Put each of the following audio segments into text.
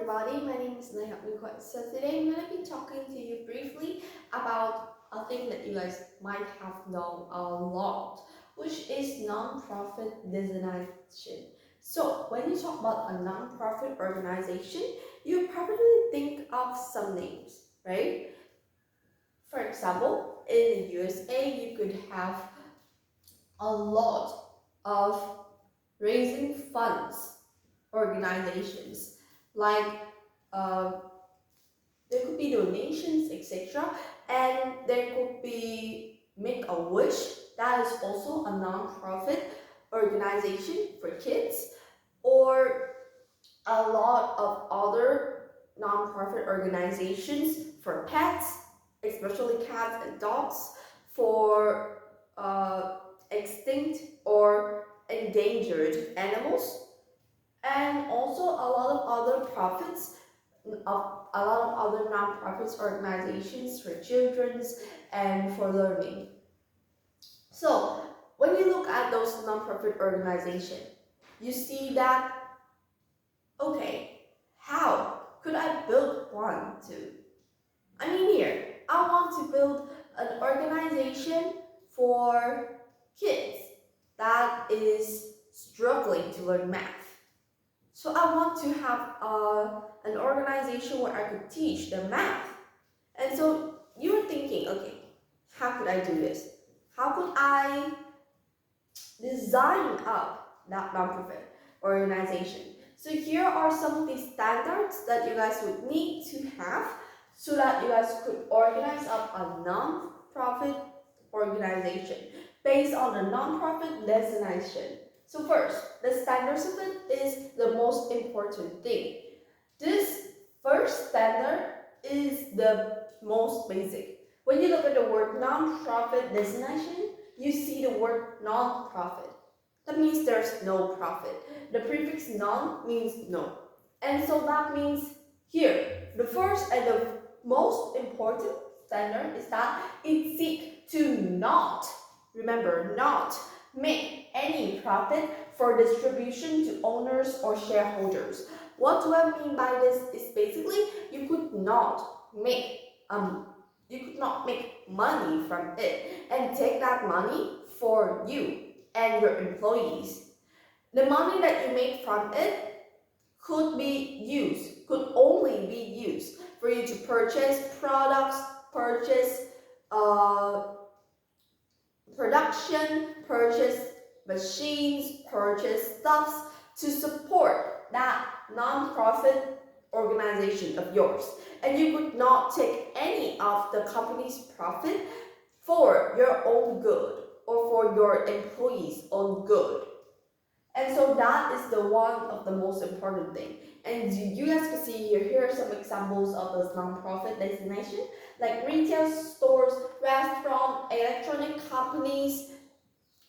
everybody, my name is Neha. So today I'm going to be talking to you briefly about a thing that you guys might have known a lot, which is non-profit designation. So when you talk about a non-profit organization, you probably think of some names, right? For example, in the USA, you could have a lot of raising funds organizations like uh, there could be donations, etc., and there could be Make a Wish, that is also a non-profit organization for kids, or a lot of other non-profit organizations for pets, especially cats and dogs, for extinct or endangered animals, and also a lot of other profits of a lot of other non-profit organizations for children's and for learning. So when you look at those non-profit organizations, you see that, okay, how could I build one too? I mean, here I want to build an organization for kids that is struggling to learn math. So I want to have an organization where I could teach them math. And so you're thinking, okay, how could I do this? How could I design up that nonprofit organization? So here are some of the standards that you guys would need to have so that you guys could organize up a non-profit organization based on a non-profit designation. So first, the standards of it is the most important thing. This first standard is the most basic. When you look at the word non-profit designation, you see the word non-profit. That means there's no profit. The prefix non means no. And so that means here, the first and the most important standard is that it seeks to not, remember, not make any profit for distribution to owners or shareholders. What do I mean by this is basically you could not make money from it and take that money for you and your employees. The money that you make from it could only be used for you to purchase products, purchase production, purchase machines, purchase stuffs to support that non-profit organization of yours. And you could not take any of the company's profit for your own good or for your employees' own good. And so that is the one of the most important thing. And you guys can see here are some examples of this non-profit designation, like retail stores, restaurants, electronic companies,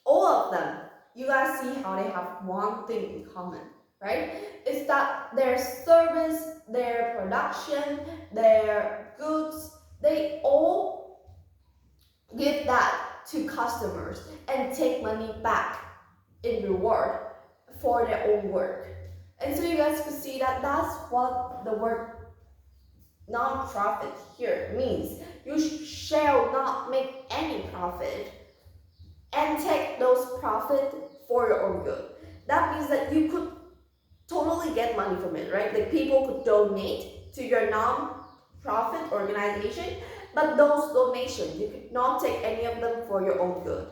all of them. You guys see how they have one thing in common, right? It's that their service, their production, their goods, they all give that to customers and take money back in reward for their own work. And so you guys can see that that's what the word non-profit here means. You shall not make any profit and take those profit for your own good. That means that you could totally get money from it, right? Like people could donate to your non-profit organization, but those donations, you could not take any of them for your own good.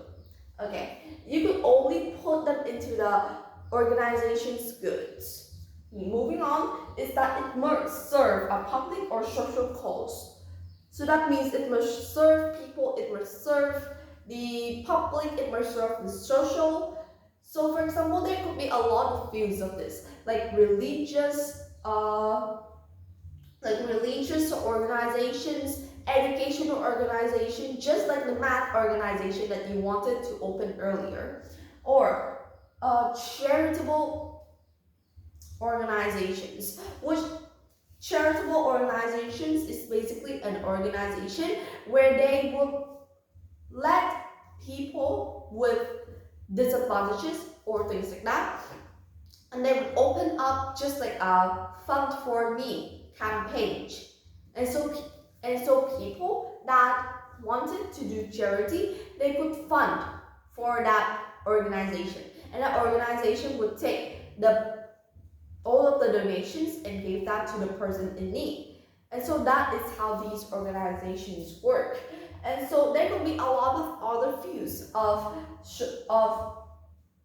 Okay, you could only put them into the organization's goods. Moving on is that it must serve a public or social cause. So that means it must serve people, it must serve the public, it must serve the social. So for example, there could be a lot of views of this, like religious organizations, educational organizations, just like the math organization that you wanted to open earlier, or charitable organizations, which charitable organizations is basically an organization where they will let people with disadvantages or things like that and they would open up just like a fund for me campaign. And so people that wanted to do charity, they could fund for that organization, and that organization would take the all of the donations and give that to the person in need. And so that is how these organizations work. And so there could be a lot of other views of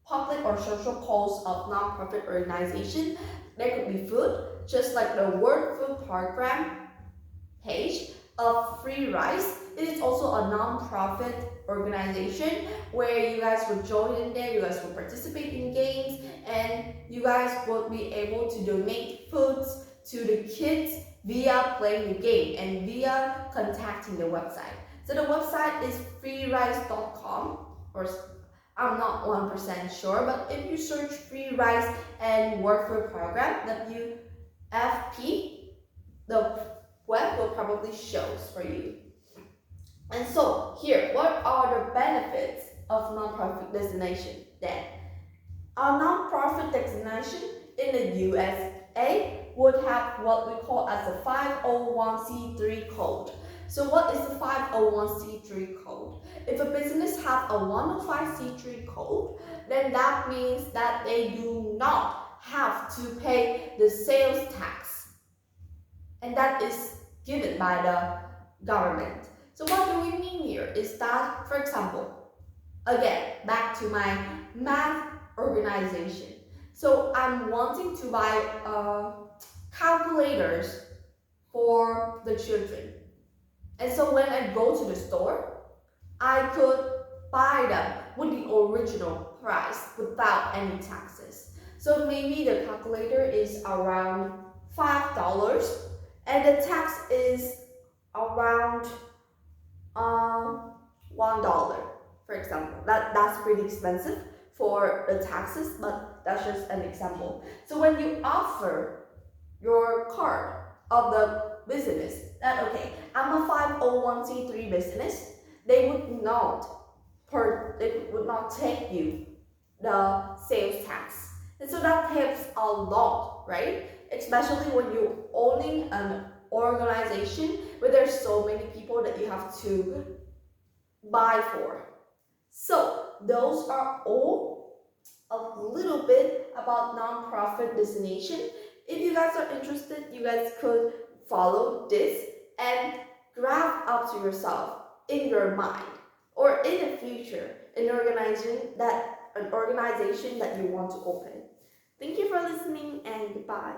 public or social cause of nonprofit organization. There could be food, just like the World Food Program page of Free Rice. It is also a non-profit organization where you guys would join in there, you guys would participate in games, and you guys would be able to donate foods to the kids via playing the game and via contacting the website. So the website is freerice.com, or I'm not 1% sure, but if you search Free Rice and Work for Program, WFP, the web will probably shows for you. And so here, what are the benefits of nonprofit designation then? Our nonprofit designation in the USA would have what we call as a 501c3 code. So what is the 501c3 code? If a business has a 105c3 code, then that means that they do not have to pay the sales tax, and that is given by the government. So what do we mean here is that, for example, again, back to my math organization. So I'm wanting to buy calculators for the children. And so when I go to the store, I could buy them with the original price without any taxes. So maybe the calculator is around $5 and the tax is around $1, for example. That's pretty expensive for the taxes, but that's just an example. So when you offer your card of the business that, okay, I'm a 501c3 business, they would not take you the sales tax. And so that helps a lot, right? Especially when you're owning an organization where there's so many people that you have to buy for. So those are all a little bit about nonprofit designation. If you guys are interested, you guys could follow this and grab up to yourself in your mind, or in the future, an organization that you want to open. Thank you for listening, and goodbye.